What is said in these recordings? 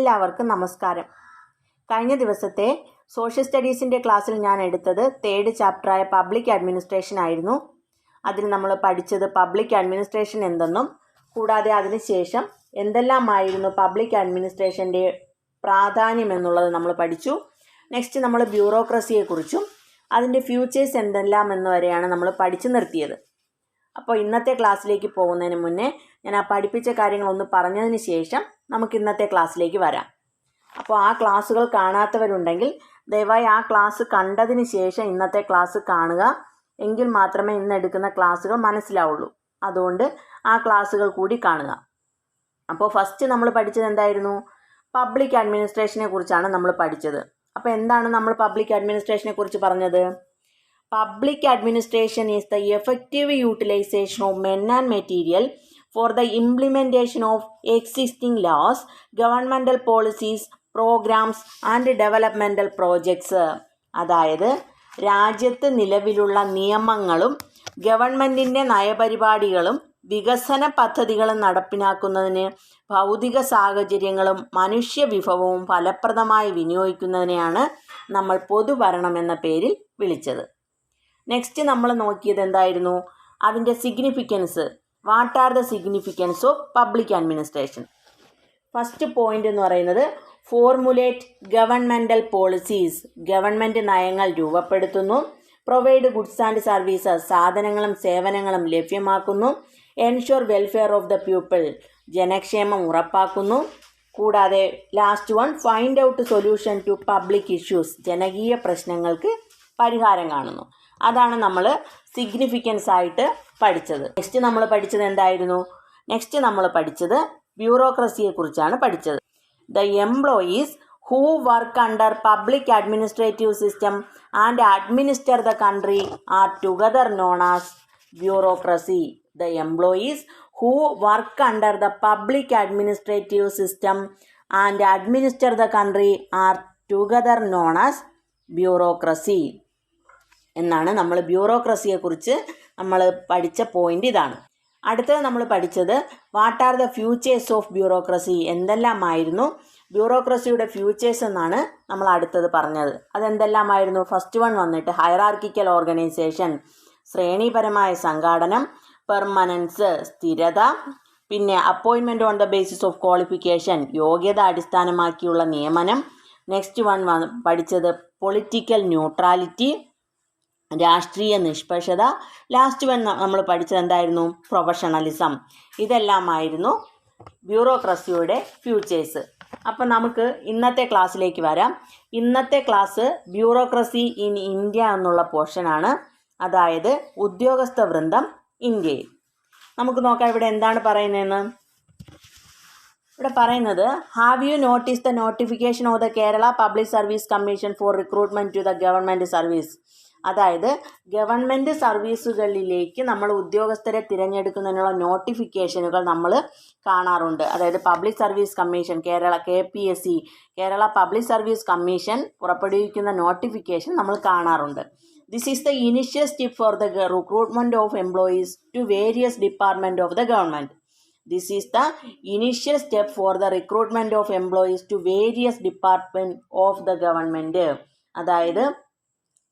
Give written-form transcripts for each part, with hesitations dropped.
എല്ലാവർക്കും നമസ്കാരം. കഴിഞ്ഞ ദിവസത്തെ സോഷ്യൽ സ്റ്റഡീസിൻ്റെ ക്ലാസ്സിൽ ഞാൻ എടുത്തത് 3rd ചാപ്റ്ററായ പബ്ലിക് അഡ്മിനിസ്ട്രേഷൻ ആയിരുന്നു. അതിൽ നമ്മൾ പഠിച്ചത് പബ്ലിക് അഡ്മിനിസ്ട്രേഷൻ എന്തെന്നും കൂടാതെ അതിനുശേഷം എന്തെല്ലാമായിരുന്നു പബ്ലിക് അഡ്മിനിസ്ട്രേഷൻ്റെ പ്രാധാന്യം എന്നുള്ളത് നമ്മൾ പഠിച്ചു. നെക്സ്റ്റ് നമ്മൾ ബ്യൂറോക്രസിയെക്കുറിച്ചും അതിൻ്റെ ഫ്യൂച്ചേഴ്സ് എന്തെല്ലാം എന്ന് വരെയാണ് നമ്മൾ പഠിച്ചു നിർത്തിയത്. അപ്പോൾ ഇന്നത്തെ ക്ലാസ്സിലേക്ക് പോകുന്നതിന് മുന്നേ ഞാൻ ആ പഠിപ്പിച്ച കാര്യങ്ങളൊന്ന് പറഞ്ഞതിന് ശേഷം നമുക്ക് ഇന്നത്തെ ക്ലാസ്സിലേക്ക് വരാം. അപ്പോൾ ആ ക്ലാസ്സുകൾ കാണാത്തവരുണ്ടെങ്കിൽ ദയവായി ആ ക്ലാസ് കണ്ടതിന് ശേഷം ഇന്നത്തെ ക്ലാസ് കാണുക. എങ്കിൽ മാത്രമേ ഇന്ന് എടുക്കുന്ന ക്ലാസ്സുകൾ മനസ്സിലാവുള്ളൂ. അതുകൊണ്ട് ആ ക്ലാസ്സുകൾ കൂടി കാണുക. അപ്പോൾ ഫസ്റ്റ് നമ്മൾ പഠിച്ചത് എന്തായിരുന്നു? പബ്ലിക് അഡ്മിനിസ്ട്രേഷനെ കുറിച്ചാണ് നമ്മൾ പഠിച്ചത്. അപ്പോൾ എന്താണ് നമ്മൾ പബ്ലിക് അഡ്മിനിസ്ട്രേഷനെ കുറിച്ച് പറഞ്ഞത്? Public administration is the effective utilization of men and material for the implementation of existing laws, governmental policies, programs and developmental projects. അതായത് രാജ്യത്ത് നിലവിലുള്ള നിയമങ്ങളും ഗവൺമെൻറ്റിൻ്റെ നയപരിപാടികളും വികസന പദ്ധതികളും നടപ്പിലാക്കുന്നതിന് ഭൗതിക സാഹചര്യങ്ങളും മനുഷ്യവിഭവവും ഫലപ്രദമായി വിനിയോഗിക്കുന്നതിനെയാണ് നമ്മൾ പൊതുഭരണം എന്ന പേരിൽ വിളിച്ചത്. നെക്സ്റ്റ് നമ്മൾ നോക്കിയത് എന്തായിരുന്നു? അതിൻ്റെ significance. What are the significance of public administration? First point എന്ന് പറയുന്നത് ഫോർമുലേറ്റ് ഗവൺമെൻറ്റൽ പോളിസീസ്. ഗവൺമെൻറ് നയങ്ങൾ രൂപപ്പെടുത്തുന്നു. Provide goods and services. സാധനങ്ങളും സേവനങ്ങളും ലഭ്യമാക്കുന്നു. Ensure welfare of the people. ജനക്ഷേമം ഉറപ്പാക്കുന്നു. കൂടാതെ last one find out solution to public issues. ജനകീയ പ്രശ്നങ്ങൾക്ക് പരിഹാരം കാണുന്നു. അതാണ് നമ്മൾ സിഗ്നിഫിക്കൻസ് ആയിട്ട് പഠിച്ചത്. നെക്സ്റ്റ് നമ്മൾ പഠിച്ചത് എന്തായിരുന്നു? നെക്സ്റ്റ് നമ്മൾ പഠിച്ചത് ബ്യൂറോക്രസിയെക്കുറിച്ചാണ് പഠിച്ചത്. The employees who work under public administrative system and administer the country R together known as bureaucracy. The employees who work under the public administrative system and administer the country R together known as bureaucracy എന്നാണ് നമ്മൾ ബ്യൂറോക്രസിയെക്കുറിച്ച് നമ്മൾ പഠിച്ച point ഇതാണ്. അടുത്തത് നമ്മൾ പഠിച്ചത് what are the futures of bureaucracy. എന്തെല്ലാമായിരുന്നു ബ്യൂറോക്രസിയുടെ ഫ്യൂച്ചേഴ്സ് എന്നാണ് നമ്മൾ അടുത്തത് പറഞ്ഞത്. അതെന്തെല്ലാമായിരുന്നു? ഫസ്റ്റ് വൺ വന്നിട്ട് ഹയറാർക്കിക്കൽ ഓർഗനൈസേഷൻ, ശ്രേണിപരമായ സംഘാടനം, പെർമനൻസ് സ്ഥിരത, പിന്നെ appointment on the basis of qualification യോഗ്യത അടിസ്ഥാനമാക്കിയുള്ള നിയമനം. നെക്സ്റ്റ് വൺ പഠിച്ചത് പൊളിറ്റിക്കൽ ന്യൂട്രാലിറ്റി രാഷ്ട്രീയ നിഷ്പക്ഷത. ലാസ്റ്റ് വൺ നമ്മൾ പഠിച്ചത് എന്തായിരുന്നു? പ്രൊഫഷണലിസം. ഇതെല്ലാമായിരുന്നു ബ്യൂറോക്രസിയുടെ ഫ്യൂച്ചേഴ്സ്. അപ്പം നമുക്ക് ഇന്നത്തെ ക്ലാസ്സിലേക്ക് വരാം. ഇന്നത്തെ ക്ലാസ് ബ്യൂറോക്രസി ഇൻ ഇന്ത്യ എന്നുള്ള പോർഷനാണ്. അതായത് ഉദ്യോഗസ്ഥ വൃന്ദം ഇന്ത്യയിൽ. നമുക്ക് നോക്കാം ഇവിടെ എന്താണ് പറയുന്നതെന്ന്. ഇവിടെ പറയുന്നത് have you notice the notification of the Kerala public service commission for recruitment to the government service. അതായത് ഗവൺമെൻറ് സർവീസുകളിലേക്ക് നമ്മൾ ഉദ്യോഗസ്ഥരെ തിരഞ്ഞെടുക്കുന്നതിനുള്ള നോട്ടിഫിക്കേഷനുകൾ നമ്മൾ കാണാറുണ്ട്. അതായത് public service commission KPSC Kerala public service commission പുറപ്പെടുവിക്കുന്ന നോട്ടിഫിക്കേഷൻ നമ്മൾ കാണാറുണ്ട്. This is the initial step for the recruitment of employees to various department of the government. This is the initial step for the recruitment of employees to various departments of the government. അതായത്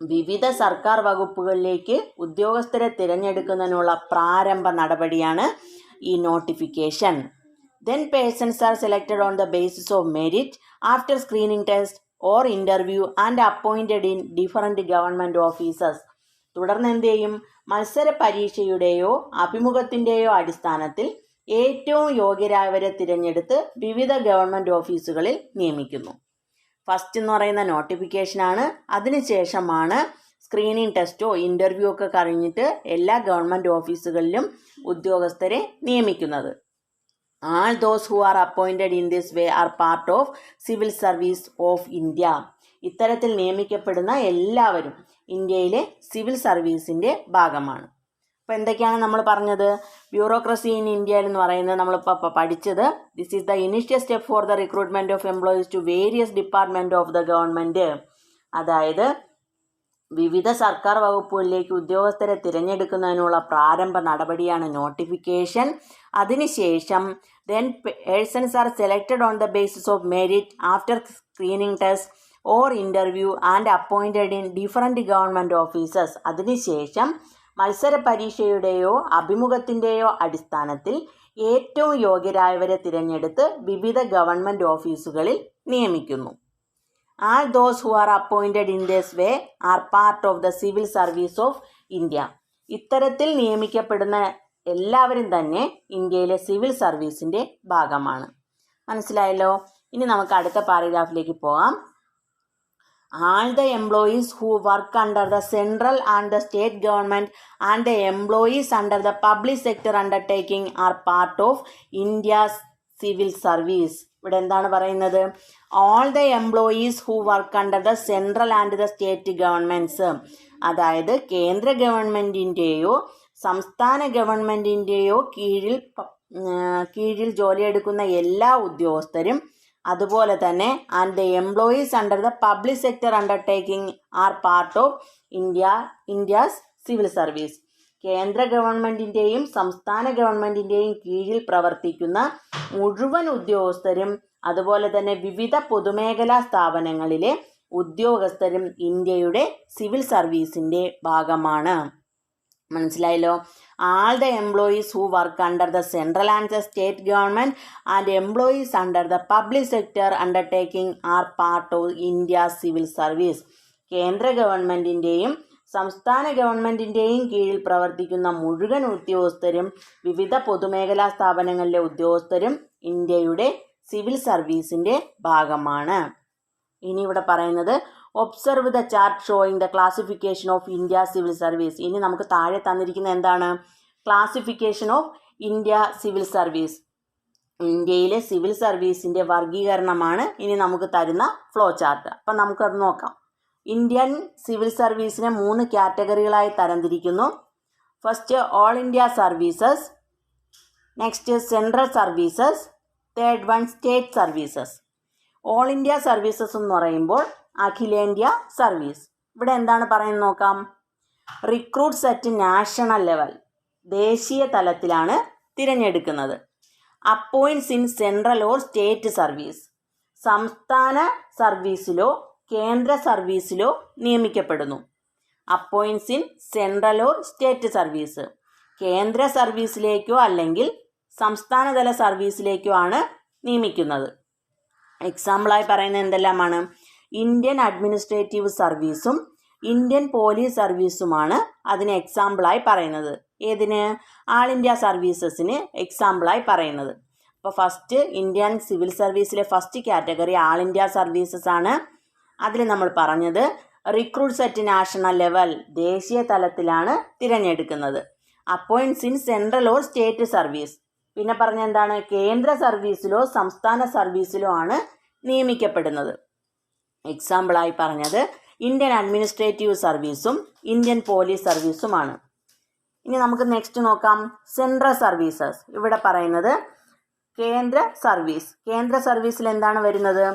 വിവിധ സർക്കാർ വകുപ്പുകളിലേക്ക് ഉദ്യോഗസ്ഥരെ തിരഞ്ഞെടുക്കുന്നതിനുള്ള പ്രാരംഭ നടപടിയാണ് ഈ notification. Then persons are selected on the basis of merit after screening test or interview and appointed in different government offices. തുടർന്ന് എന്ത് ചെയ്യും? മത്സര പരീക്ഷയുടെയോ അഭിമുഖത്തിൻ്റെയോ അടിസ്ഥാനത്തിൽ ഏറ്റവും യോഗ്യരായവരെ തിരഞ്ഞെടുത്ത് വിവിധ ഗവൺമെൻറ് ഓഫീസുകളിൽ നിയമിക്കുന്നു. ഫസ്റ്റ് എന്ന് പറയുന്ന നോട്ടിഫിക്കേഷനാണ്. അതിനുശേഷമാണ് സ്ക്രീനിങ് ടെസ്റ്റോ ഇൻ്റർവ്യൂ ഒക്കെ കഴിഞ്ഞിട്ട് എല്ലാ ഗവൺമെൻറ് ഓഫീസുകളിലും ഉദ്യോഗസ്ഥരെ നിയമിക്കുന്നത്. All those who are appointed in this way are part of civil service of India. ഇത്തരത്തിൽ നിയമിക്കപ്പെടുന്ന എല്ലാവരും ഇന്ത്യയിലെ സിവിൽ സർവീസിൻ്റെ ഭാഗമാണ്. അപ്പോൾ എന്തൊക്കെയാണ് നമ്മൾ പറഞ്ഞത്? ബ്യൂറോക്രസി ഇൻ ഇന്ത്യയിൽ എന്ന് പറയുന്നത് നമ്മളിപ്പോൾ പഠിച്ചത് this is the initial step for the recruitment of employees to various department of the government. അതായത് വിവിധ സർക്കാർ വകുപ്പുകളിലേക്ക് ഉദ്യോഗസ്ഥരെ തിരഞ്ഞെടുക്കുന്നതിനുള്ള പ്രാരംഭ നടപടിയാണ് നോട്ടിഫിക്കേഷൻ. അതിനുശേഷം persons are selected on the basis of merit after screening test or interview and appointed in different government offices. അതിനുശേഷം മത്സര പരീക്ഷയുടെയോ അഭിമുഖത്തിൻ്റെയോ അടിസ്ഥാനത്തിൽ ഏറ്റവും യോഗ്യരായവരെ തിരഞ്ഞെടുത്ത് വിവിധ ഗവൺമെൻറ് ഓഫീസുകളിൽ നിയമിക്കുന്നു. All those who are appointed in this way are part of the civil service of India. ഇത്തരത്തിൽ നിയമിക്കപ്പെടുന്ന എല്ലാവരും തന്നെ ഇന്ത്യയിലെ സിവിൽ സർവീസിൻ്റെ ഭാഗമാണ്. മനസ്സിലായല്ലോ. ഇനി നമുക്ക് അടുത്ത പാരഗ്രാഫിലേക്ക് പോകാം. All the employees who work under the central and the state government and the employees under the public sector undertaking are part of India's civil service. ഇവിടെ എന്താണ് പറയുന്നത്? All the employees who work under the central and the state governments, അതായത് കേന്ദ്ര ഗവൺമെൻറ്റിൻ്റെയോ സംസ്ഥാന ഗവൺമെൻറ്റിൻ്റെയോ കീഴിൽ ജോലിയെടുക്കുന്ന എല്ലാ ഉദ്യോഗസ്ഥരും, അതുപോലെ തന്നെ and the employees under the public sector undertaking are part of India's civil service. കേന്ദ്ര ഗവൺമെൻറ്റിൻ്റെയും സംസ്ഥാന ഗവൺമെൻറ്റിൻ്റെയും കീഴിൽ പ്രവർത്തിക്കുന്ന മുഴുവൻ ഉദ്യോഗസ്ഥരും, അതുപോലെ തന്നെ വിവിധ പൊതുമേഖലാ സ്ഥാപനങ്ങളിലെ ഉദ്യോഗസ്ഥരും ഇന്ത്യയുടെ സിവിൽ സർവീസിൻ്റെ ഭാഗമാണ്. മനസ്സിലായല്ലോ. All the employees who work under the central and the state government and employees under the public sector undertaking are part of India's civil service. കേന്ദ്ര ഗവൺമെൻറ്റിൻ്റെയും സംസ്ഥാന ഗവൺമെൻറ്റിൻ്റെയും കീഴിൽ പ്രവർത്തിക്കുന്ന മുഴുവൻ ഉദ്യോഗസ്ഥരും വിവിധ പൊതുമേഖലാ സ്ഥാപനങ്ങളിലെ ഉദ്യോഗസ്ഥരും ഇന്ത്യയുടെ സിവിൽ സർവീസിൻ്റെ ഭാഗമാണ്. ഇനി ഇവിടെ പറയുന്നത് observe the chart showing the classification of India civil service. ഇനി നമുക്ക് താഴെ തന്നിരിക്കുന്ന എന്താണ്? Classification of India civil service. ഇന്ത്യയിലെ സിവിൽ സർവീസിൻ്റെ വർഗീകരണമാണ് ഇനി നമുക്ക് തരുന്ന ഫ്ലോ ചാർട്ട്. അപ്പം നമുക്കത് നോക്കാം. ഇന്ത്യൻ സിവിൽ സർവീസിനെ 3 കാറ്റഗറികളായി തരംതിരിക്കുന്നു. First all India services, next central services, third one state services. All India services എന്ന് പറയുമ്പോൾ അഖിലേന്ത്യാ സർവീസ്. ഇവിടെ എന്താണ് പറയുന്നത് നോക്കാം. റിക്രൂട്ട്സ് അറ്റ് നാഷണൽ ലെവൽ, ദേശീയ തലത്തിലാണ് തിരഞ്ഞെടുക്കുന്നത്. Appoints in central or state service, സംസ്ഥാന സർവീസിലോ കേന്ദ്ര സർവീസിലോ നിയമിക്കപ്പെടുന്നു. Appoints in central or state service, കേന്ദ്ര സർവീസിലേക്കോ അല്ലെങ്കിൽ സംസ്ഥാനതല സർവീസിലേക്കോ ആണ് നിയമിക്കുന്നത്. എക്സാമ്പിളായി പറയുന്നത് എന്തെല്ലാമാണ്? ഇന്ത്യൻ അഡ്മിനിസ്ട്രേറ്റീവ് സർവീസും ഇന്ത്യൻ പോലീസ് സർവീസുമാണ് അതിന് എക്സാമ്പിളായി പറയുന്നത്. ഏതിന്? ആൾ ഇന്ത്യ സർവീസസിന് എക്സാമ്പിളായി പറയുന്നത്. അപ്പോൾ ഫസ്റ്റ് ഇന്ത്യൻ സിവിൽ സർവീസിലെ first category all India services ആണ്. അതിൽ നമ്മൾ പറഞ്ഞത് റിക്രൂട്ട്സ് അറ്റ് നാഷണൽ ലെവൽ, ദേശീയ തലത്തിലാണ് തിരഞ്ഞെടുക്കുന്നത്. Appoints in central or state service, പിന്നെ പറഞ്ഞ എന്താണ്? കേന്ദ്ര സർവീസിലോ സംസ്ഥാന സർവീസിലോ ആണ് നിയമിക്കപ്പെടുന്നത്. എക്സാമ്പിളായി പറഞ്ഞത് ഇന്ത്യൻ അഡ്മിനിസ്ട്രേറ്റീവ് സർവീസും ഇന്ത്യൻ പോലീസ് സർവീസുമാണ്. ഇനി നമുക്ക് നെക്സ്റ്റ് നോക്കാം. Central services. ഇവിടെ പറയുന്നത് കേന്ദ്ര സർവീസ്. കേന്ദ്ര സർവീസിൽ എന്താണ് വരുന്നത്?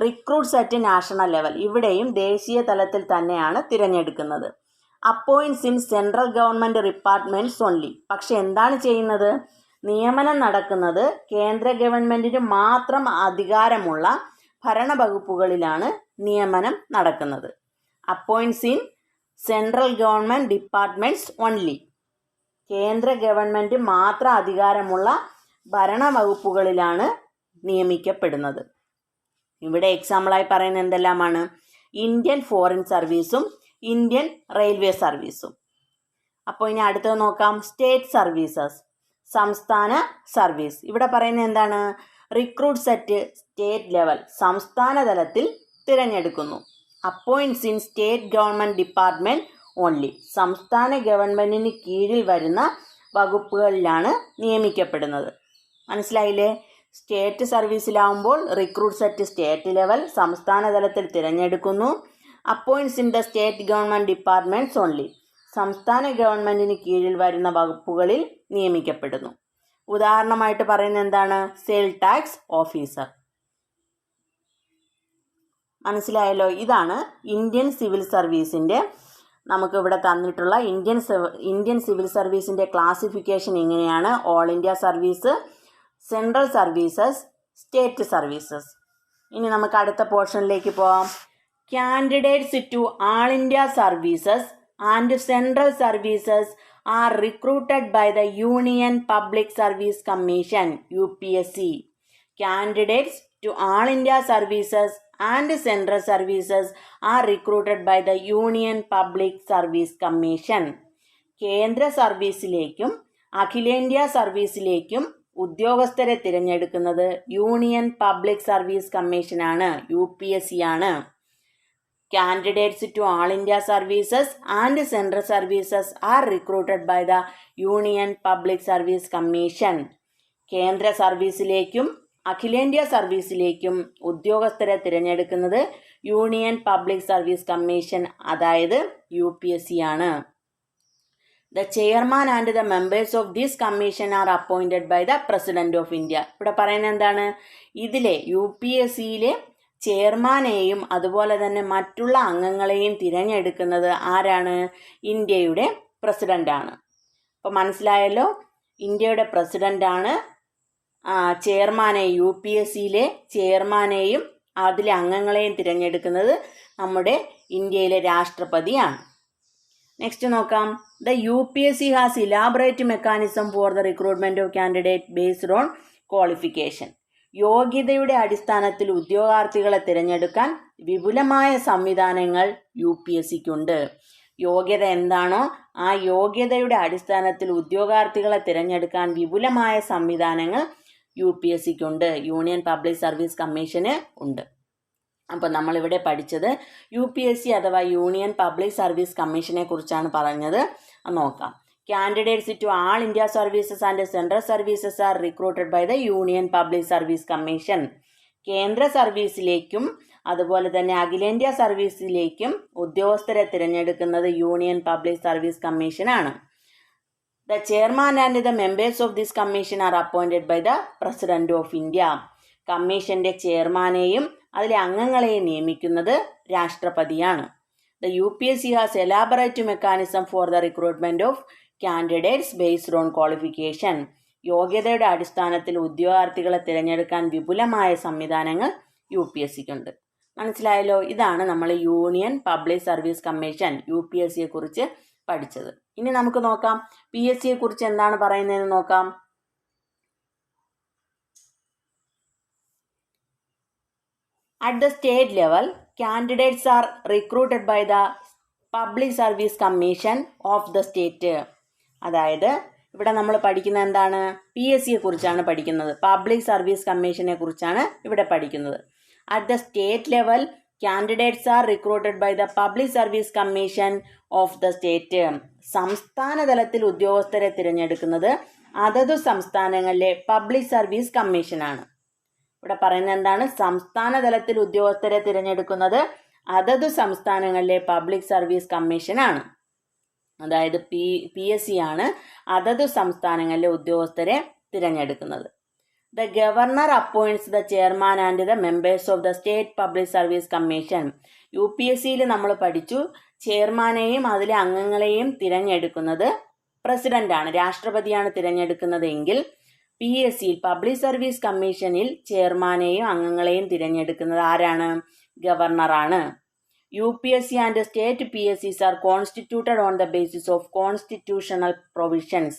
റിക്രൂട്ട്സ് അറ്റ് നാഷണൽ ലെവൽ, ഇവിടെയും ദേശീയ തലത്തിൽ തന്നെയാണ് തിരഞ്ഞെടുക്കുന്നത്. Appoints in central government departments only, പക്ഷെ എന്താണ് ചെയ്യുന്നത്? നിയമനം നടക്കുന്നത് കേന്ദ്ര ഗവൺമെൻറ്റിന് മാത്രം അധികാരമുള്ള ഭരണവകുപ്പുകളിലാണ് നിയമനം നടക്കുന്നത്. Appoints in central government departments only, കേന്ദ്ര ഗവൺമെൻറ് മാത്രം അധികാരമുള്ള ഭരണവകുപ്പുകളിലാണ് നിയമിക്കപ്പെടുന്നത്. ഇവിടെ എക്സാമ്പിളായി പറയുന്നത് എന്തെല്ലാമാണ്? ഇന്ത്യൻ ഫോറിൻ സർവീസും ഇന്ത്യൻ റെയിൽവേ സർവീസും. അപ്പോൾ ഇനി അടുത്തത് നോക്കാം. സ്റ്റേറ്റ് സർവീസസ്, സംസ്ഥാന സർവീസ്. ഇവിടെ പറയുന്നത് എന്താണ്? റിക്രൂട്ട്സ് അറ്റ് സ്റ്റേറ്റ് ലെവൽ, സംസ്ഥാന തലത്തിൽ തിരഞ്ഞെടുക്കുന്നു. Appoints in state government department only, സംസ്ഥാന ഗവൺമെൻറ്റിന് കീഴിൽ വരുന്ന വകുപ്പുകളിലാണ് നിയമിക്കപ്പെടുന്നത്. മനസ്സിലായില്ലേ? സ്റ്റേറ്റ് സർവീസിലാവുമ്പോൾ റിക്രൂട്ട്സ് അറ്റ് സ്റ്റേറ്റ് ലെവൽ, സംസ്ഥാന തലത്തിൽ തിരഞ്ഞെടുക്കുന്നു. Appoints in the state government departments only, സംസ്ഥാന ഗവൺമെൻറ്റിന് കീഴിൽ വരുന്ന വകുപ്പുകളിൽ നിയമിക്കപ്പെടുന്നു. ഉദാഹരണമായിട്ട് പറയുന്നത് എന്താണ്? Sale tax officer. മനസ്സിലായല്ലോ? ഇതാണ് ഇന്ത്യൻ സിവിൽ സർവീസിൻ്റെ നമുക്കിവിടെ തന്നിട്ടുള്ള ഇന്ത്യൻ സിവിൽ സർവീസിൻ്റെ ക്ലാസിഫിക്കേഷൻ ഇങ്ങനെയാണ്: all India service, central services, state services. ഇനി നമുക്ക് അടുത്ത പോർഷനിലേക്ക് പോകാം. Candidates to all India services and central services are recruited by the union public service commission UPSC. Candidates to all India services and central services are recruited by the union public service commission. കേന്ദ്ര സർവീസിലേക്കും അഖിലേന്ത്യാ സർവീസിലേക്കും ഉദ്യോഗസ്ഥരെ തിരഞ്ഞെടുക്കുന്നത് union public service കമ്മീഷനാണ്, UPSC ആണ്. Candidates to all India services and central services are recruited by the union public service commission. കേന്ദ്ര സർവീസിലേക്കും അഖിലേന്ത്യാ സർവീസിലേക്കും ഉദ്യോഗസ്ഥരെ തിരഞ്ഞെടുക്കുന്നത് യൂണിയൻ പബ്ലിക് സർവീസ് കമ്മീഷൻ, അതായത് UPSC ആണ്. The chairman and the members of this commission are appointed by the President of India. ഇവിടെ പറയുന്നത് എന്താണ്? ഇതിലെ UPSCയിലെ ചെയർമാനെയും അതുപോലെ തന്നെ മറ്റുള്ള അംഗങ്ങളെയും തിരഞ്ഞെടുക്കുന്നത് ആരാണ്? ഇന്ത്യയുടെ പ്രസിഡൻ്റാണ്. അപ്പോൾ മനസ്സിലായല്ലോ, ഇന്ത്യയുടെ പ്രസിഡൻ്റാണ് ചെയർമാനെ, UPSCയിലെ ചെയർമാനെയും അതിലെ അംഗങ്ങളെയും തിരഞ്ഞെടുക്കുന്നത് നമ്മുടെ ഇന്ത്യയിലെ രാഷ്ട്രപതിയാണ്. നെക്സ്റ്റ് നോക്കാം. The UPSC has elaborate mechanism for the recruitment of candidate based on qualification. യോഗ്യതയുടെ അടിസ്ഥാനത്തിൽ ഉദ്യോഗാർത്ഥികളെ തിരഞ്ഞെടുക്കാൻ വിപുലമായ സംവിധാനങ്ങൾ UPSCക്കുണ്ട്. യോഗ്യത എന്താണോ ആ യോഗ്യതയുടെ അടിസ്ഥാനത്തിൽ ഉദ്യോഗാർത്ഥികളെ തിരഞ്ഞെടുക്കാൻ വിപുലമായ സംവിധാനങ്ങൾ UPSCക്കുണ്ട്, യൂണിയൻ പബ്ലിക് സർവീസ് കമ്മീഷന് ഉണ്ട്. അപ്പോൾ നമ്മളിവിടെ പഠിച്ചത് UPSC അഥവാ യൂണിയൻ പബ്ലിക് സർവീസ് കമ്മീഷനെ കുറിച്ചാണ് പറഞ്ഞത്. നോക്കാം. Candidates to all India services and central services are recruited by the union public service commission. കേന്ദ്ര സർവീസിലേക്കും അതുപോലെ തന്നെ അഖിലേന്ത്യാ സർവീസിലേക്കും ഉദ്യോഗസ്ഥരെ തിരഞ്ഞെടുക്കുന്നത് യൂണിയൻ പബ്ലിക് സർവീസ് കമ്മീഷനാണ്. The chairman and the members of this commission are appointed by the president of India. കമ്മീഷന്റെ ചെയർമാനെയും അതിലെ അംഗങ്ങളെയും നിയമിക്കുന്നത് രാഷ്ട്രപതിയാണ്. The UPSC has elaborate mechanism for the recruitment of candidates based on qualification. യോഗ്യതയുടെ അടിസ്ഥാനത്തിൽ ഉദ്യോഗാർത്ഥികളെ തിരഞ്ഞെടുക്കാൻ വിപുലമായ സംവിധാനങ്ങൾ UPSCക്കുണ്ട്. മനസ്സിലായല്ലോ, ഇതാണ് നമ്മൾ യൂണിയൻ പബ്ലിക് സർവീസ് കമ്മീഷൻ UPSCയെ കുറിച്ച് പഠിച്ചത്. ഇനി നമുക്ക് നോക്കാം PSCയെ കുറിച്ച് എന്താണ് പറയുന്നതെന്ന് നോക്കാം. At the state level, candidates are recruited by the Public Service Commission of the state. അതായത് ഇവിടെ നമ്മൾ പഠിക്കുന്നത് എന്താണ്? PSCയെ കുറിച്ചാണ് പഠിക്കുന്നത്. പബ്ലിക് സർവീസ് കമ്മീഷനെ കുറിച്ചാണ് ഇവിടെ പഠിക്കുന്നത്. At the state level, candidates are recruited by the Public Service Commission of the state. സംസ്ഥാന തലത്തിൽ ഉദ്യോഗസ്ഥരെ തിരഞ്ഞെടുക്കുന്നത് അതതു സംസ്ഥാനങ്ങളിലെ പബ്ലിക് സർവീസ് കമ്മീഷനാണ്. ഇവിടെ പറയുന്നത് എന്താണ്? സംസ്ഥാന തലത്തിൽ ഉദ്യോഗസ്ഥരെ തിരഞ്ഞെടുക്കുന്നത് അതതു സംസ്ഥാനങ്ങളിലെ പബ്ലിക് സർവീസ് കമ്മീഷനാണ്. അതായത് PSC ആണ് അതതു സംസ്ഥാനങ്ങളിലെ ഉദ്യോഗസ്ഥരെ തിരഞ്ഞെടുക്കുന്നത്. The governor appoints the chairman and the members of the state public service commission. UPSCയിൽ നമ്മൾ പഠിച്ചു, ചെയർമാനെയും അതിലെ അംഗങ്ങളെയും തിരഞ്ഞെടുക്കുന്നത് പ്രസിഡന്റാണ്, രാഷ്ട്രപതിയാണ് തിരഞ്ഞെടുക്കുന്നതെങ്കിൽ PSCയിൽ പബ്ലിക് സർവീസ് കമ്മീഷനിൽ ചെയർമാനെയും അംഗങ്ങളെയും തിരഞ്ഞെടുക്കുന്നത് ആരാണ്? ഗവർണറാണ്. UPSC and state PSCs are constituted on the basis of constitutional provisions.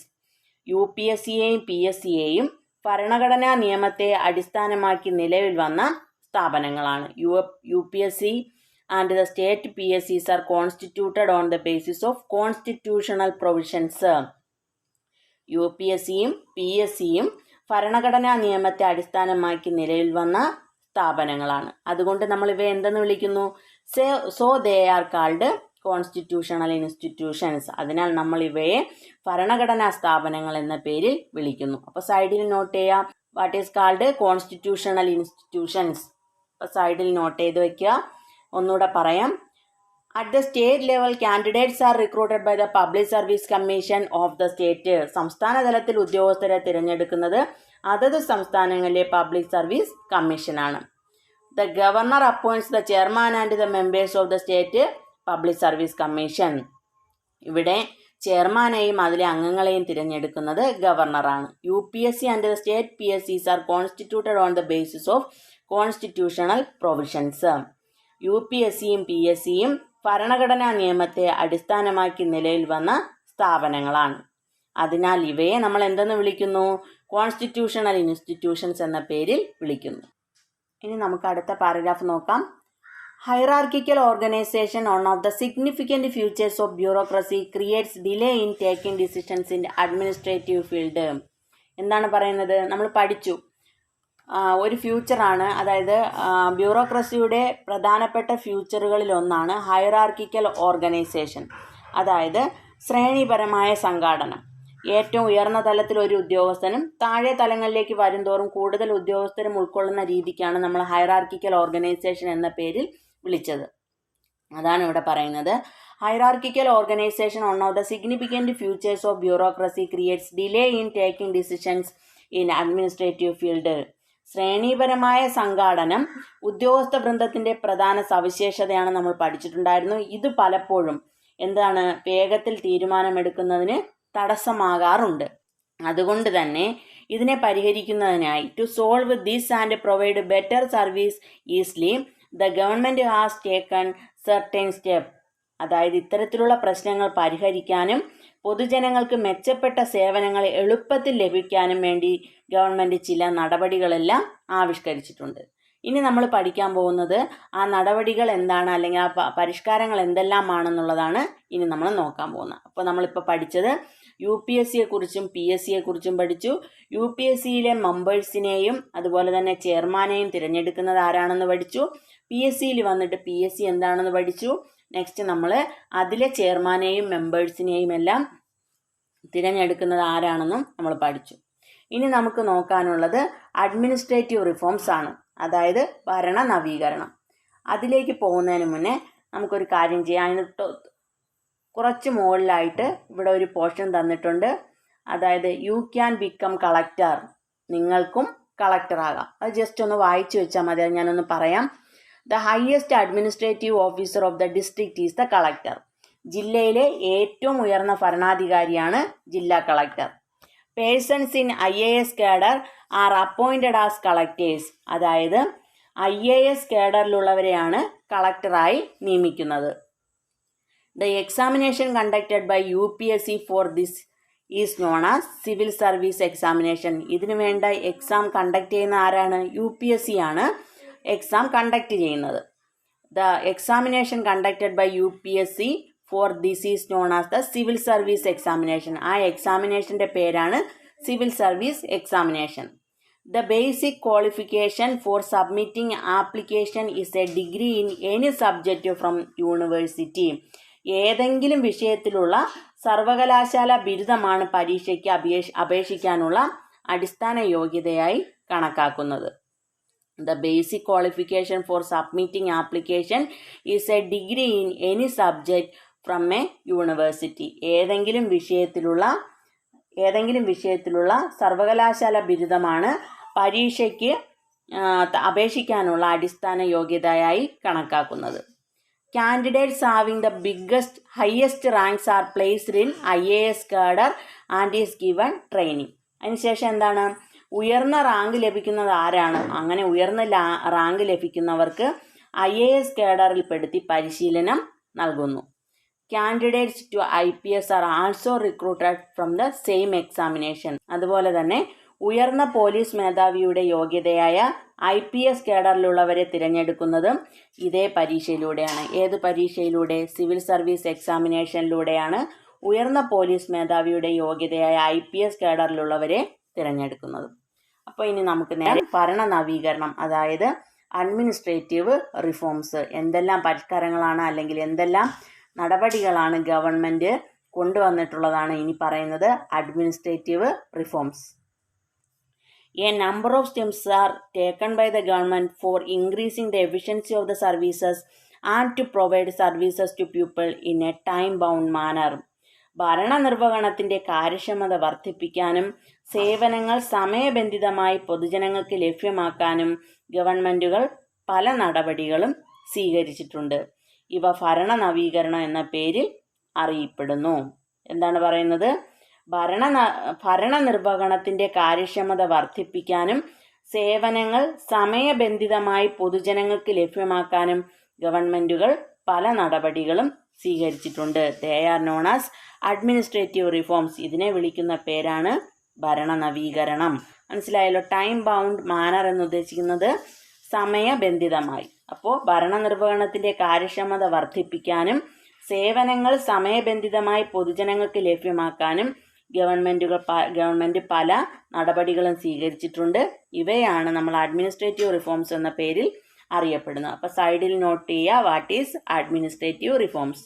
UPSCയെയും PSCയെയും ഭരണഘടനാ നിയമത്തെ അടിസ്ഥാനമാക്കി നിലവിൽ വന്ന സ്ഥാപനങ്ങളാണ്. UPSC and the state PSCs are constituted on the basis of constitutional provisions. UPSCയും PSCയും ഭരണഘടനാ നിയമത്തെ അടിസ്ഥാനമാക്കി നിലവിൽ വന്ന സ്ഥാപനങ്ങളാണ്. അതുകൊണ്ട് നമ്മൾ ഇവയെ എന്തെന്ന് വിളിക്കുന്നു? So they are called constitutional institutions. അതിനാൽ നമ്മൾ ഇവയെ ഭരണഘടനാ സ്ഥാപനങ്ങൾ എന്ന പേരിൽ വിളിക്കുന്നു. അപ്പോൾ സൈഡിൽ നോട്ട് ചെയ്യാം, what is called constitutional institutions. അപ്പോൾ സൈഡിൽ നോട്ട് ചെയ്ത് വയ്ക്കുക. ഒന്നുകൂടെ പറയാം. At the state level, candidates are recruited by the Public Service Commission of the state. സംസ്ഥാന തലത്തിൽ ഉദ്യോഗസ്ഥരെ തിരഞ്ഞെടുക്കുന്നത് അതത് സംസ്ഥാനങ്ങളിലെ പബ്ലിക് സർവീസ് കമ്മീഷനാണ്. The governor appoints the chairman and the members of the state public service commission. ഇവിടെ ചെയർമാനെയും അതിലെ അംഗങ്ങളെയും തിരഞ്ഞെടുക്കുന്നത് ഗവർണറാണ്. UPSC and the state PSCs are constituted on the basis of constitutional provisions. UPSCയും PSCയും ഭരണഘടനാ നിയമത്തെ അടിസ്ഥാനമാക്കി നിലയിൽ വന്ന സ്ഥാപനങ്ങളാണ്. അതിനാൽ ഇവയെ നമ്മൾ എന്തെന്ന് വിളിക്കുന്നു? കോൺസ്റ്റിറ്റ്യൂഷണൽ ഇൻസ്റ്റിറ്റ്യൂഷൻസ് എന്ന പേരിൽ വിളിക്കുന്നു. ഇനി നമുക്ക് അടുത്ത പാരഗ്രാഫ് നോക്കാം. Hierarchical organization, one of the significant features of bureaucracy, creates delay in taking decisions in administrative field. എന്താണ് പറയുന്നത്? നമ്മൾ പഠിച്ചു, ഒരു ഫ്യൂച്ചറാണ്, അതായത് ബ്യൂറോക്രസിയുടെ പ്രധാനപ്പെട്ട ഫ്യൂച്ചറുകളിൽ ഒന്നാണ് ഹൈറാർക്കിക്കൽ ഓർഗനൈസേഷൻ, അതായത് ശ്രേണിപരമായ സംഘാടനം. ഏറ്റവും ഉയർന്ന തലത്തിൽ ഒരു ഉദ്യോഗസ്ഥനും താഴെ തലങ്ങളിലേക്ക് വരുംതോറും കൂടുതൽ ഉദ്യോഗസ്ഥരും ഉൾക്കൊള്ളുന്ന രീതിക്കാണ് നമ്മൾ ഹൈറാർക്കിക്കൽ ഓർഗനൈസേഷൻ എന്ന പേരിൽ വിളിച്ചത്. അതാണ് ഇവിടെ പറയുന്നത്. Hierarchical organisation, one of the significant features of bureaucracy, creates delay in taking decisions in administrative field. ശ്രേണിപരമായ സംഘാടനം ഉദ്യോഗസ്ഥ വൃന്ദത്തിൻ്റെ പ്രധാന സവിശേഷതയാണ് നമ്മൾ പഠിച്ചിട്ടുണ്ടായിരുന്നു. ഇത് പലപ്പോഴും എന്താണ്, വേഗത്തിൽ തീരുമാനമെടുക്കുന്നതിന് തടസ്സമാകാറുണ്ട്. അതുകൊണ്ട് തന്നെ ഇതിനെ പരിഹരിക്കുന്നതിനായി to solve this and provide better service easily the government has taken certain step. അതായത് ഇത്തരത്തിലുള്ള പ്രശ്നങ്ങൾ പരിഹരിക്കാനും പൊതുജനങ്ങൾക്ക് മെച്ചപ്പെട്ട സേവനങ്ങൾ എളുപ്പത്തിൽ ലഭിക്കാനും വേണ്ടി ഗവൺമെൻറ് ചില നടപടികളെല്ലാം ആവിഷ്കരിച്ചിട്ടുണ്ട്. ഇനി നമ്മൾ പഠിക്കാൻ പോകുന്നത് ആ നടപടികൾ എന്താണ്, അല്ലെങ്കിൽ ആ പരിഷ്കാരങ്ങൾ എന്തെല്ലാമാണെന്നുള്ളതാണ് ഇനി നമ്മൾ നോക്കാൻ പോകുന്നത്. അപ്പോൾ നമ്മളിപ്പോൾ പഠിച്ചത് UPSCയെക്കുറിച്ചും PSCയെക്കുറിച്ചും പഠിച്ചു. UPSCയിലെ മെമ്പേഴ്സിനെയും അതുപോലെ തന്നെ ചെയർമാനെയും തിരഞ്ഞെടുക്കുന്നത് ആരാണെന്ന് പഠിച്ചു. PSCയിൽ വന്നിട്ട് PSC എന്താണെന്ന് പഠിച്ചു. നെക്സ്റ്റ് നമ്മൾ അതിലെ ചെയർമാനെയും മെമ്പേഴ്സിനെയും എല്ലാം തിരഞ്ഞെടുക്കുന്നത് ആരാണെന്നും നമ്മൾ പഠിച്ചു. ഇനി നമുക്ക് നോക്കാനുള്ളത് അഡ്മിനിസ്ട്രേറ്റീവ് റിഫോംസ് ആണ്, അതായത് ഭരണ നവീകരണം. അതിലേക്ക് പോകുന്നതിന് മുന്നേ നമുക്കൊരു കാര്യം ചെയ്യാം. അതിന് കുറച്ച് മുകളിലായിട്ട് ഇവിടെ ഒരു പോർഷൻ തന്നിട്ടുണ്ട്, അതായത് യു ക്യാൻ ബിക്കം കളക്ടർ, നിങ്ങൾക്കും കളക്ടർ ആകാം. അത് ജസ്റ്റ് ഒന്ന് വായിച്ചു വെച്ചാൽ മതി. അത് ഞാനൊന്ന് പറയാം. The highest administrative officer of the district is the collector. ജില്ലയിലെ ഏറ്റവും ഉയർന്ന ഭരണാധികാരിയാണ് ജില്ലാ collector. Persons in IAS cadre are appointed as collectors. അതായത് IAS കേഡറിലുള്ളവരെയാണ് കളക്ടറായി നിയമിക്കുന്നത്. The examination conducted by UPSC for this is known as civil service examination. ഇതിനു വേണ്ട എക്സാം കണ്ടക്ട് ചെയ്യുന്ന ആരാണ്? UPSC ആണ് എക്സാം കണ്ടക്ട് ചെയ്യുന്നത്. The examination conducted by UPSC for this is known as the civil service examination. ആ എക്സാമിനേഷൻ്റെ പേരാണ് civil service examination. The basic qualification for submitting application is a degree in any subject from university. ഏതെങ്കിലും വിഷയത്തിലുള്ള സർവകലാശാല ബിരുദമാണ് പരീക്ഷയ്ക്ക് അപേക്ഷിക്കാനുള്ള അടിസ്ഥാന യോഗ്യതയായി കണക്കാക്കുന്നത്. The basic qualification for submitting application is a degree in any subject from a university. ഏതെങ്കിലും വിഷയത്തിലുള്ള സർവകലാശാല ബിരുദമാണ് പരീക്ഷയ്ക്ക് അപേക്ഷിക്കാനുള്ള അടിസ്ഥാന യോഗ്യതയായി കണക്കാക്കുന്നത്. Candidates having the highest ranks are placed in IAS cadre and is given training. അതിനുശേഷം എന്താണ്? ഉയർന്ന റാങ്ക് ലഭിക്കുന്നത് ആരാണ്? അങ്ങനെ ഉയർന്ന റാങ്ക് ലഭിക്കുന്നവർക്ക് IAS കേഡറിൽ പെടുത്തി പരിശീലനം നൽകുന്നു. Candidates to IPS are also recruited from the same examination. അതുപോലെ തന്നെ ഉയർന്ന പോലീസ് മേധാവിയുടെ യോഗ്യതയായ IPS കേഡറിലുള്ളവരെ തിരഞ്ഞെടുക്കുന്നതും ഇതേ പരീക്ഷയിലൂടെയാണ്. ഏത് പരീക്ഷയിലൂടെ? സിവിൽ സർവീസ് എക്സാമിനേഷനിലൂടെയാണ് ഉയർന്ന പോലീസ് മേധാവിയുടെ യോഗ്യതയായ IPS കേഡറിലുള്ളവരെ തിരഞ്ഞെടുക്കുന്നത്. അപ്പോൾ ഇനി നമുക്ക് നേരെ ഭരണ നവീകരണം, അതായത് അഡ്മിനിസ്ട്രേറ്റീവ് റിഫോംസ്, എന്തെല്ലാം പരിഷ്കാരങ്ങളാണ് അല്ലെങ്കിൽ എന്തെല്ലാം നടപടികളാണ് ഗവൺമെൻറ് കൊണ്ടുവന്നിട്ടുള്ളതാണ് ഇനി പറയുന്നത് administrative reforms. A number of steps are taken by the government for increasing the efficiency of the services and to provide services to people in a time-bound manner. ഭരണനിർവഹണത്തിൻ്റെ കാര്യക്ഷമത വർദ്ധിപ്പിക്കാനും സേവനങ്ങൾ സമയബന്ധിതമായി പൊതുജനങ്ങൾക്ക് ലഭ്യമാക്കാനും ഗവൺമെൻറ്റുകൾ പല നടപടികളും സ്വീകരിച്ചിട്ടുണ്ട്. ഇവ ഭരണ നവീകരണം എന്ന പേരിൽ അറിയപ്പെടുന്നു. എന്താണ് പറയുന്നത്? ഭരണനിർവഹണത്തിൻ്റെ കാര്യക്ഷമത വർദ്ധിപ്പിക്കാനും സേവനങ്ങൾ സമയബന്ധിതമായി പൊതുജനങ്ങൾക്ക് ലഭ്യമാക്കാനും ഗവൺമെൻറ്റുകൾ പല നടപടികളും സ്വീകരിച്ചിട്ടുണ്ട്. They are known as administrative reforms. ഇതിനെ വിളിക്കുന്ന പേരാണ് ഭരണ നവീകരണം. മനസ്സിലായല്ലോ? ടൈം ബൗണ്ട് മാനർ എന്ന് ഉദ്ദേശിക്കുന്നത് സമയബന്ധിതമായി. അപ്പോൾ ഭരണനിർവഹണത്തിൻ്റെ കാര്യക്ഷമത വർദ്ധിപ്പിക്കാനും സേവനങ്ങൾ സമയബന്ധിതമായി പൊതുജനങ്ങൾക്ക് ലഭ്യമാക്കാനും ഗവൺമെൻറ് പല നടപടികളും സ്വീകരിച്ചിട്ടുണ്ട്. ഇവയാണ് നമ്മൾ അഡ്മിനിസ്ട്രേറ്റീവ് റിഫോംസ് എന്ന പേരിൽ അറിയപ്പെടുന്നത്. അപ്പോൾ സൈഡിൽ നോട്ട് ചെയ്യുക, what is administrative reforms.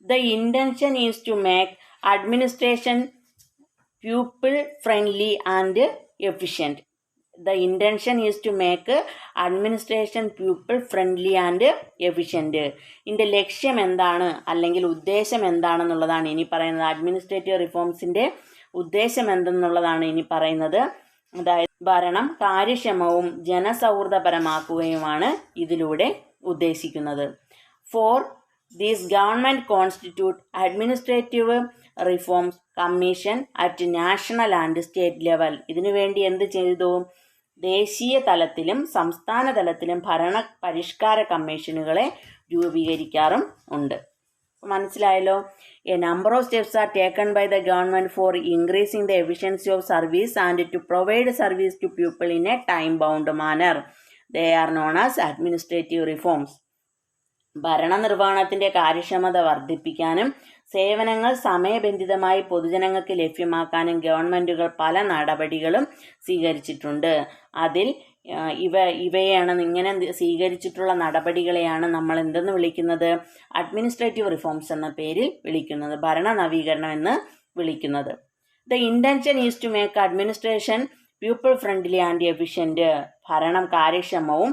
The intention is to make administration pupil friendly and efficient. The intention is to make administration pupil friendly and efficient. ഇതിൻ്റെ ലക്ഷ്യം എന്താണ് അല്ലെങ്കിൽ ഉദ്ദേശം എന്താണെന്നുള്ളതാണ് ഇനി പറയുന്നത്. അഡ്മിനിസ്ട്രേറ്റീവ് റിഫോംസിൻ്റെ ഉദ്ദേശം എന്തെന്നുള്ളതാണ് ഇനി പറയുന്നത്. അതായത് ഭരണം കാര്യക്ഷമവും ജനസൗഹൃദപരമാക്കുകയുമാണ് ഇതിലൂടെ ഉദ്ദേശിക്കുന്നത്. For These government constitute administrative reforms commission at national and state level. ഇതിനു വേണ്ടി എന്ത് ചെയ്തു? ദേശീയ തലത്തിലും സംസ്ഥാന തലത്തിലും ഭരണ പരിഷ്കാര കമ്മീഷനുകളെ രൂപീകരിക്കാറും ഉണ്ട്. മനസ്സിലായല്ലോ? A number of steps are taken by the government for increasing the efficiency of service and to provide service to people in a time-bound manner. They are known as administrative reforms. ഭരണനിർവഹണത്തിൻ്റെ കാര്യക്ഷമത വർദ്ധിപ്പിക്കാനും സേവനങ്ങൾ സമയബന്ധിതമായി പൊതുജനങ്ങൾക്ക് ലഭ്യമാക്കാനും ഗവൺമെൻറ്റുകൾ പല നടപടികളും സ്വീകരിച്ചിട്ടുണ്ട്. അതിൽ ഇവയാണ് ഇങ്ങനെ സ്വീകരിച്ചിട്ടുള്ള നടപടികളെയാണ് നമ്മൾ എന്തെന്ന് വിളിക്കുന്നത്? അഡ്മിനിസ്ട്രേറ്റീവ് റിഫോംസ് എന്ന പേരിൽ വിളിക്കുന്നത്, ഭരണ നവീകരണം എന്ന് വിളിക്കുന്നത്. The intention is to make administration people friendly and efficient. ഭരണം കാര്യക്ഷമവും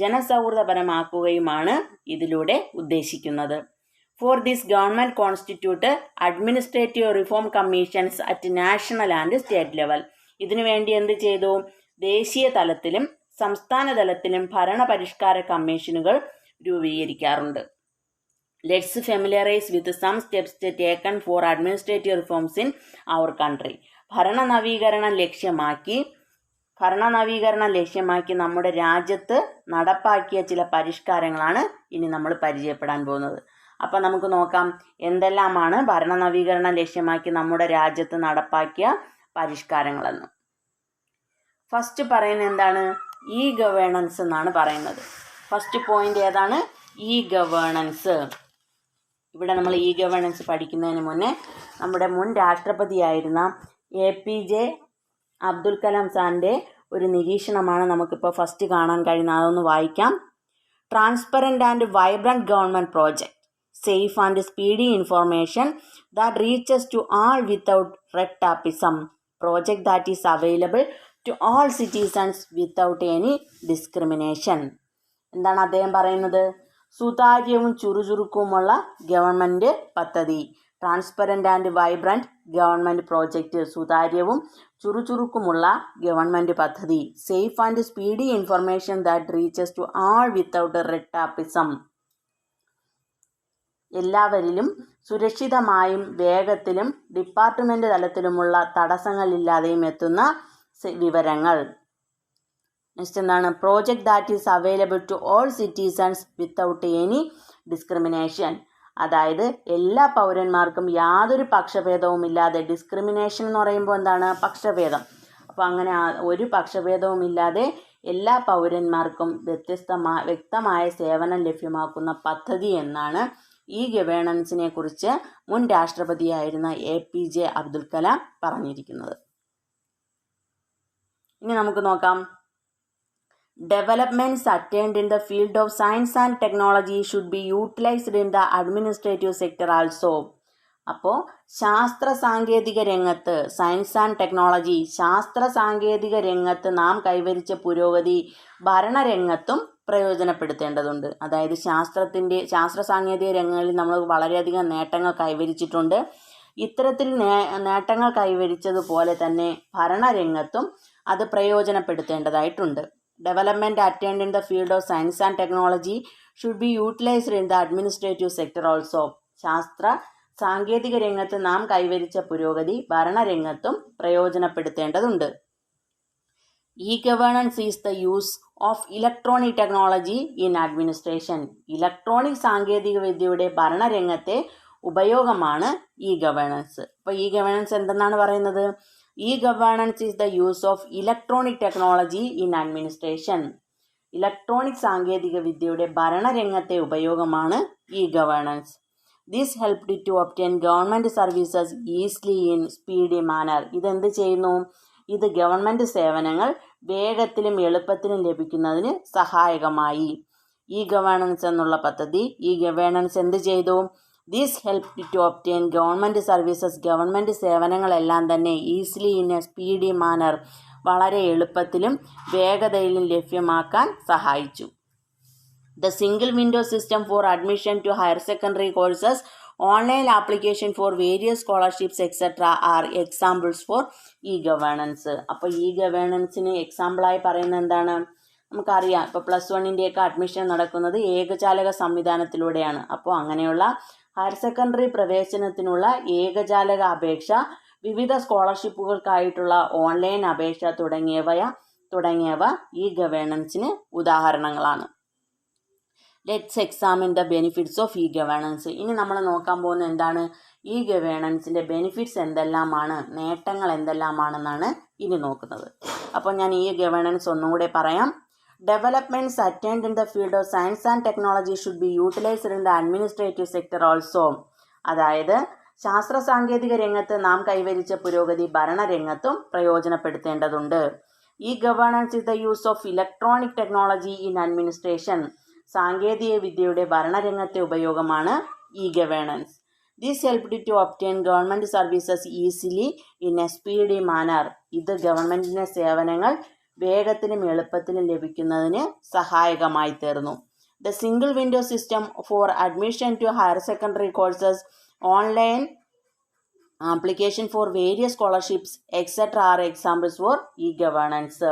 ജനസൗഹൃദപരമാക്കുകയുമാണ് ഇതിലൂടെ ഉദ്ദേശിക്കുന്നത്. For this government constitute administrative reform commissions at national and state level. ഇതിനു വേണ്ടി എന്ത് ചെയ്തു? ദേശീയ തലത്തിലും സംസ്ഥാന തലത്തിലും ഭരണപരിഷ്കാര കമ്മീഷനുകൾ രൂപീകരിക്കാറുണ്ട്. Let's familiarise with some steps taken for administrative reforms in our country. ഭരണ നവീകരണം ലക്ഷ്യമാക്കി നമ്മുടെ രാജ്യത്ത് നടപ്പാക്കിയ ചില പരിഷ്കാരങ്ങളാണ് ഇനി നമ്മൾ പരിചയപ്പെടാൻ പോകുന്നത്. അപ്പം നമുക്ക് നോക്കാം എന്തെല്ലാമാണ് ഭരണ നവീകരണം ലക്ഷ്യമാക്കി നമ്മുടെ രാജ്യത്ത് നടപ്പാക്കിയ പരിഷ്കാരങ്ങളെന്ന്. ഫസ്റ്റ് പറയുന്നത് എന്താണ്? ഇ ഗവേണൻസ് എന്നാണ് പറയുന്നത്. ഫസ്റ്റ് പോയിന്റ് ഏതാണ്? E governance. ഇവിടെ നമ്മൾ ഇ ഗവേണൻസ് പഠിക്കുന്നതിന് മുന്നേ നമ്മുടെ മുൻ രാഷ്ട്രപതിയായിരുന്ന APJ അബ്ദുൽ കലാം സാറിൻ്റെ ഒരു നിരീക്ഷണമാണ് നമുക്കിപ്പോൾ ഫസ്റ്റ് കാണാൻ കഴിയുന്നത്. അതൊന്ന് വായിക്കാം. Transparent and vibrant government project, safe and speedy information that reaches to all without red tapism, project that is available to all citizens without any discrimination. എന്താണ് അദ്ദേഹം പറയുന്നത്? സുതാര്യവും ചുറുചുറുക്കുമുള്ള ഗവൺമെൻറ് പദ്ധതി. Transparent and vibrant government project, സുതാര്യവും ചുറുചുറുക്കുമുള്ള government പദ്ധതി. Safe and speedy information that reaches to all without red tapism, എല്ലാവരിലും സുരക്ഷിതമായും വേഗത്തിലും ഡിപ്പാർട്ട്മെൻറ്റ് തലത്തിലുമുള്ള തടസ്സങ്ങളില്ലാതെയും എത്തുന്ന വിവരങ്ങൾ. നെക്സ്റ്റ് എന്താണ്? Project that is available to all citizens without any discrimination. അതായത് എല്ലാ പൗരന്മാർക്കും യാതൊരു പക്ഷഭേദവുമില്ലാതെ. ഡിസ്ക്രിമിനേഷൻ എന്ന് പറയുമ്പോൾ എന്താണ്? പക്ഷഭേദം. അപ്പോൾ അങ്ങനെ ഒരു പക്ഷഭേദവുമില്ലാതെ എല്ലാ പൗരന്മാർക്കും വ്യക്തമായ സേവനം ലഭ്യമാക്കുന്ന പദ്ധതി എന്നാണ് ഈ ഗവേണൻസിനെ കുറിച്ച് മുൻ രാഷ്ട്രപതിയായിരുന്ന APJ അബ്ദുൽ കലാം പറഞ്ഞിരിക്കുന്നത്. ഇനി നമുക്ക് നോക്കാം. Developments attained in the field of science and technology should be utilized in the administrative sector also. അപ്പോൾ ശാസ്ത്ര സാങ്കേതിക രംഗത്ത്, സയൻസ് ആൻഡ് ടെക്നോളജി, ശാസ്ത്ര സാങ്കേതിക രംഗത്ത് നാം കൈവരിച്ച പുരോഗതി ഭരണരംഗത്തും പ്രയോജനപ്പെടുത്തേണ്ടതുണ്ട്. അതായത് ശാസ്ത്ര സാങ്കേതിക രംഗങ്ങളിൽ നമ്മൾ വളരെയധികം നേട്ടങ്ങൾ കൈവരിച്ചിട്ടുണ്ട്. ഇത്തരത്തിൽ നേട്ടങ്ങൾ കൈവരിച്ചതുപോലെ തന്നെ ഭരണരംഗത്തും അത് പ്രയോജനപ്പെടുത്തേണ്ടതായിട്ടുണ്ട്. Development attained in the field of science and technology should be utilized in the administrative sector also. ശാസ്ത്ര സാങ്കേതിക രംഗത്ത് നാം കൈവരിച്ച പുരോഗതി ഭരണരംഗത്തും പ്രയോജനപ്പെടുത്തേണ്ടതുണ്ട്. E-governance is the use of electronic technology in administration. Electronic സാങ്കേതിക വിദ്യയുടെ ഭരണരംഗത്തെ ഉപയോഗമാണ് ഇ-ഗവേണൻസ്. അപ്പോൾ ഇ-ഗവേണൻസ് എന്തെന്നാണ് പറയുന്നത്? E-governance is the use of electronic technology in administration. Electronic സാങ്കേതിക വിദ്യയുടെ ഭരണരംഗത്തെ ഉപയോഗമാണ് e-governance. This helped to obtain government services easily in speedy manner. ഇതെന്ത് ചെയ്യുന്നു? ഇത് ഗവൺമെൻറ് സേവനങ്ങൾ വേഗത്തിലും എളുപ്പത്തിലും ലഭിക്കുന്നതിന് സഹായകമായി. ഇ-ഗവേണൻസ് എന്നുള്ള പദ്ധതി, ഇ-ഗവേണൻസ് എന്ത് ചെയ്തു? This helped to obtain government services. Government സേവനങ്ങളെല്ലാം തന്നെ easily in a speedy manner, വളരെ എളുപ്പത്തിലും വേഗതയിലും ലഭ്യമാക്കാൻ സഹായിച്ചു. The single window system for admission to higher secondary courses, online application for various scholarships etc. are examples for e-governance. അപ്പോൾ ഇ-ഗവേണൻസിന് എക്സാമ്പിളായി പറയുന്നത് എന്താണ്? നമുക്കറിയാം, ഇപ്പോൾ +1-ൻ്റെയൊക്കെ അഡ്മിഷൻ നടക്കുന്നത് ഏകജാലക സംവിധാനത്തിലൂടെയാണ്. അപ്പോൾ അങ്ങനെയുള്ള ഹയർ സെക്കൻഡറി പ്രവേശനത്തിനുള്ള ഏകജാലക അപേക്ഷ, വിവിധ സ്കോളർഷിപ്പുകൾക്കായിട്ടുള്ള ഓൺലൈൻ അപേക്ഷ തുടങ്ങിയവ ഇ-ഗവേണൻസിന് ഉദാഹരണങ്ങളാണ്. Let's examine the benefits of E-governance. ഇനി നമ്മൾ നോക്കാൻ പോകുന്നത് എന്താണ്? ഇ-ഗവേണൻസിൻ്റെ ബെനിഫിറ്റ്സ് എന്തെല്ലാമാണ്, നേട്ടങ്ങൾ എന്തെല്ലാമാണെന്നാണ് ഇനി നോക്കുന്നത്. അപ്പോൾ ഞാൻ ഇ-ഗവേണൻസ് ഒന്നുകൂടെ പറയാം. Developments attained in the field of science and technology should be utilised in the administrative sector also. അതായത് ശാസ്ത്ര സാങ്കേതിക രംഗത്ത് നാം കൈവരിച്ച പുരോഗതി ഭരണരംഗത്തും പ്രയോജനപ്പെടുത്തേണ്ടതുണ്ട്. E-governance is the use of electronic technology in administration. സാങ്കേതിക വിദ്യയുടെ ഭരണരംഗത്തെ ഉപയോഗമാണ് e-governance. This helped to obtain government services easily in a speedy manner. ഇത് ഗവൺമെൻറ്റിൻ്റെ സേവനങ്ങൾ വേഗത്തിലും എളുപ്പത്തിലും ലഭിക്കുന്നതിന് സഹായകമായി തീർന്നു. The single window system for admission to higher secondary courses, online application for various scholarships etcetera are examples for e-governance.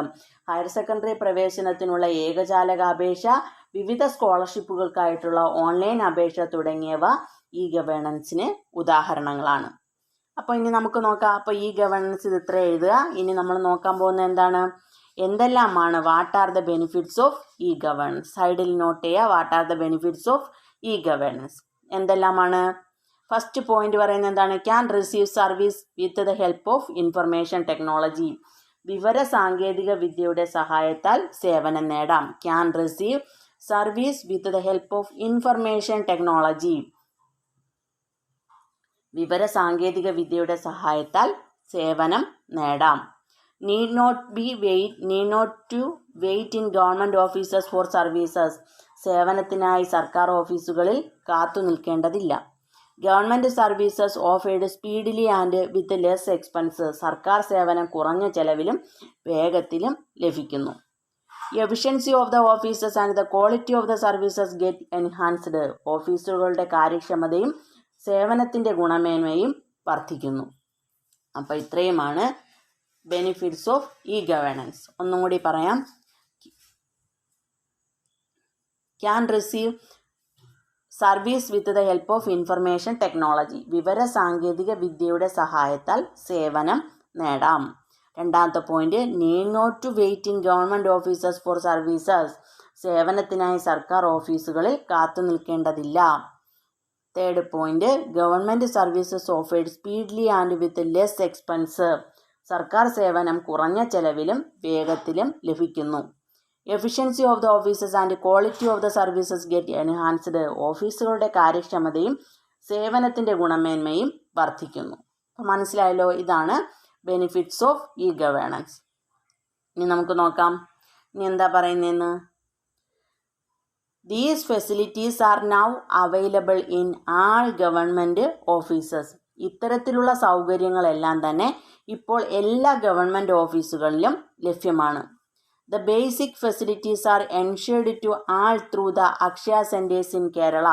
Higher secondary പ്രവേശനത്തിനുള്ള ഏകജാലക അപേക്ഷ, വിവിധ സ്കോളർഷിപ്പുകൾക്കായിട്ടുള്ള ഓൺലൈൻ അപേക്ഷ തുടങ്ങിയവ ഇ-ഗവേണൻസിന് ഉദാഹരണങ്ങളാണ്. അപ്പോൾ ഇനി നമുക്ക് നോക്കാം. അപ്പോൾ ഇ-ഗവേണൻസ് ഇത് ഇത്ര എഴുതുക. ഇനി നമ്മൾ നോക്കാൻ പോകുന്നത് എന്തെല്ലാമാണ് what are the benefits of E-governance. സൈഡിൽ നോട്ട് ചെയ്യുക, what are the benefits of E-governance എന്തെല്ലാമാണ്. ഫസ്റ്റ് പോയിന്റ് പറയുന്നത് എന്താണ്? Can receive service with the help of information technology. വിവര സാങ്കേതിക വിദ്യയുടെ സഹായത്താൽ സേവനം നേടാം. Can receive service with the help of information technology. വിവര സാങ്കേതിക വിദ്യയുടെ സഹായത്താൽ സേവനം നേടാം. need not to wait in government offices for services. സേവനത്തിനായി സർക്കാർ ഓഫീസുകളിൽ കാത്തു നിൽക്കേണ്ടതില്ല. Government services offered speedily and with less expense. സർക്കാർ സേവനം കുറഞ്ഞ ചെലവിലും വേഗത്തിലും ലഭിക്കുന്നു. Efficiency of the offices and the quality of the services get enhanced. ഓഫീസുകളുടെ കാര്യക്ഷമതയും സേവനത്തിൻ്റെ ഗുണമേന്മയും വർദ്ധിക്കുന്നു. അപ്പോൾ ഇത്രയുമാണ് ബെനിഫിറ്റ്സ് ഓഫ് ഇ-ഗവേണൻസ്. ഒന്നും കൂടി പറയാം. Can receive service with the help of information technology. വിവര സാങ്കേതിക വിദ്യയുടെ സഹായത്താൽ സേവനം നേടാം. രണ്ടാമത്തെ point, need not to wait in government offices for services. സേവനത്തിനായി സർക്കാർ ഓഫീസുകളിൽ കാത്തു നിൽക്കേണ്ടതില്ല. Third point, government services offered speedily and with less expense. സർക്കാർ സേവനം കുറഞ്ഞ ചെലവിലും വേഗത്തിലും ലഭിക്കുന്നു. Efficiency of the offices and quality of the services get enhanced. ഓഫീസുകളുടെ കാര്യക്ഷമതയും സേവനത്തിൻ്റെ ഗുണമേന്മയും വർദ്ധിക്കുന്നു. അപ്പോൾ മനസ്സിലായല്ലോ, ഇതാണ് ബെനിഫിറ്റ്സ് ഓഫ് ഇ-ഗവേണൻസ്. ഇനി നമുക്ക് നോക്കാം, ഇനി എന്താ പറയുന്നതെന്ന്. These facilities are now available in all government offices. ഇത്തരത്തിലുള്ള സൗകര്യങ്ങളെല്ലാം തന്നെ ഇപ്പോൾ എല്ലാ ഗവൺമെൻറ് ഓഫീസുകളിലും ലഭ്യമാണ്. The basic facilities are ensured to all through the Akshaya centres in Kerala.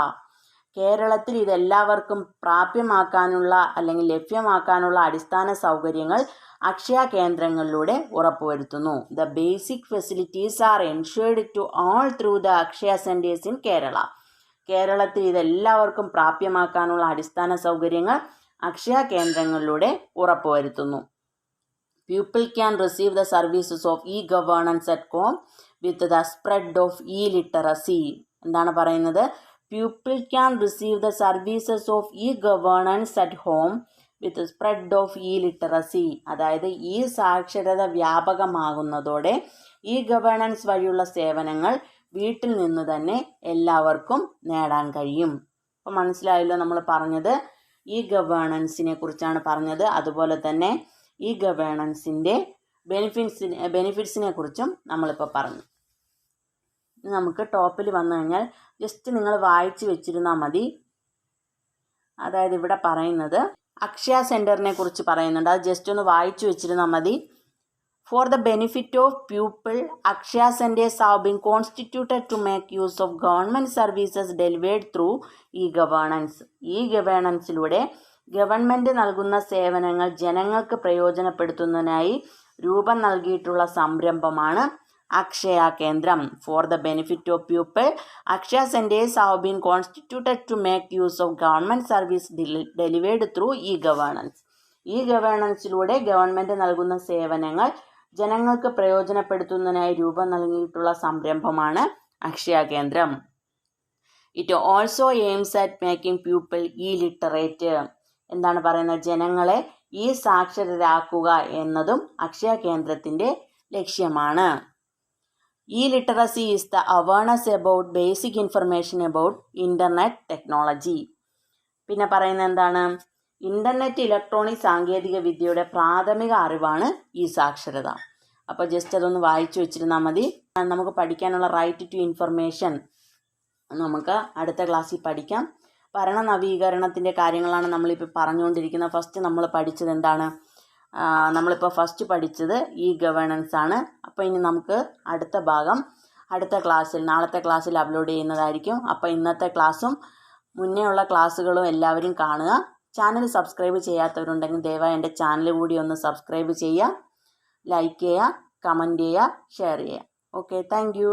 കേരളത്തിൽ ഇതെല്ലാവർക്കും പ്രാപ്യമാക്കാനുള്ള അല്ലെങ്കിൽ ലഭ്യമാക്കാനുള്ള അടിസ്ഥാന സൗകര്യങ്ങൾ അക്ഷയ കേന്ദ്രങ്ങളിലൂടെ ഉറപ്പുവരുത്തുന്നു. The basic facilities are ensured to all through the Akshaya centres in Kerala. കേരളത്തിൽ ഇതെല്ലാവർക്കും പ്രാപ്യമാക്കാനുള്ള അടിസ്ഥാന സൗകര്യങ്ങൾ അക്ഷയ കേന്ദ്രങ്ങളിലൂടെ ഉറപ്പുവരുത്തുന്നു. People can receive the services of e-governance at home with the spread of e-literacy. എന്താണ് പറയുന്നത്? People can receive the services of e-governance at home with the spread of e-literacy. അതായത് ഈ സാക്ഷരത വ്യാപകമാകുന്നതോടെ ഈ ഗവേണൻസ് വഴിയുള്ള സേവനങ്ങൾ വീട്ടിൽ നിന്ന് തന്നെ എല്ലാവർക്കും നേടാൻ കഴിയും. അപ്പോൾ മനസ്സിലായല്ലോ നമ്മൾ പറഞ്ഞത് ഈ ഗവേണൻസിനെ കുറിച്ചാണ് പറഞ്ഞത്. അതുപോലെ തന്നെ ഈ ഗവേണൻസിൻ്റെ ബെനിഫിറ്റ്സിനെ കുറിച്ചും നമ്മളിപ്പോൾ പറഞ്ഞു. നമുക്ക് ടോപ്പിൽ വന്നു കഴിഞ്ഞാൽ ജസ്റ്റ് നിങ്ങൾ വായിച്ച് വെച്ചിരുന്നാൽ മതി. അതായത് ഇവിടെ പറയുന്നത് അക്ഷയ സെൻറ്ററിനെ കുറിച്ച് പറയുന്നുണ്ട്. അത് ജസ്റ്റ് ഒന്ന് വായിച്ചു വെച്ചിരുന്നാൽ മതി. For the benefit of people, Akshaya centers have been constituted to make use of government services delivered through e-governance. e-governanceലൂടെ ഗവൺമെൻറ് നൽകുന്ന സേവനങ്ങൾ ജനങ്ങൾക്ക് പ്രയോജനപ്പെടുത്തുന്നതിനായി രൂപം നൽകിയിട്ടുള്ള സംരംഭമാണ് അക്ഷയ കേന്ദ്രം. For the benefit of people, Akshaya centres have been constituted to make use of government service delivered through e-governance. e-governanceലൂടെ ഗവൺമെൻറ് നൽകുന്ന സേവനങ്ങൾ ജനങ്ങൾക്ക് പ്രയോജനപ്പെടുത്തുന്നതിനായി രൂപം നൽകിയിട്ടുള്ള സംരംഭമാണ് അക്ഷയ കേന്ദ്രം. It also aims at making people e-literate. എന്താണ് പറയുന്നത്? ജനങ്ങളെ ഈ സാക്ഷരരാക്കുക എന്നതും അക്ഷയ കേന്ദ്രത്തിൻ്റെ ലക്ഷ്യമാണ്. E-literacy is the awareness about basic information about internet technology. പിന്നെ പറയുന്നത് എന്താണ്? ഇൻ്റർനെറ്റ് ഇലക്ട്രോണിക് സാങ്കേതിക വിദ്യയുടെ പ്രാഥമിക അറിവാണ് ഈ സാക്ഷരത. അപ്പോൾ ജസ്റ്റ് അതൊന്ന് വായിച്ചു വെച്ചിരുന്നാൽ മതി. നമുക്ക് പഠിക്കാനുള്ള റൈറ്റ് ടു ഇൻഫർമേഷൻ നമുക്ക് അടുത്ത ക്ലാസ്സിൽ പഠിക്കാം. ഭരണ നവീകരണത്തിൻ്റെ കാര്യങ്ങളാണ് നമ്മളിപ്പോൾ പറഞ്ഞുകൊണ്ടിരിക്കുന്നത്. ഫസ്റ്റ് നമ്മൾ പഠിച്ചത് എന്താണ്? നമ്മളിപ്പോൾ ഫസ്റ്റ് പഠിച്ചത് ഈ ഗവേണൻസ് ആണ്. അപ്പോൾ ഇനി നമുക്ക് അടുത്ത ഭാഗം അടുത്ത ക്ലാസ്സിൽ, നാളത്തെ ക്ലാസ്സിൽ അപ്ലോഡ് ചെയ്യുന്നതായിരിക്കും. അപ്പോൾ ഇന്നത്തെ ക്ലാസ്സും മുന്നേ ഉള്ള ക്ലാസ്സുകളും എല്ലാവരും കാണുക. ചാനൽ സബ്സ്ക്രൈബ് ചെയ്യാത്തവരുണ്ടെങ്കിൽ ദയവായി എൻ്റെ ചാനൽ കൂടി ഒന്ന് സബ്സ്ക്രൈബ് ചെയ്യുക, ലൈക്ക് ചെയ്യുക, കമൻറ്റ് ചെയ്യുക, ഷെയർ ചെയ്യുക. Okay, thank you.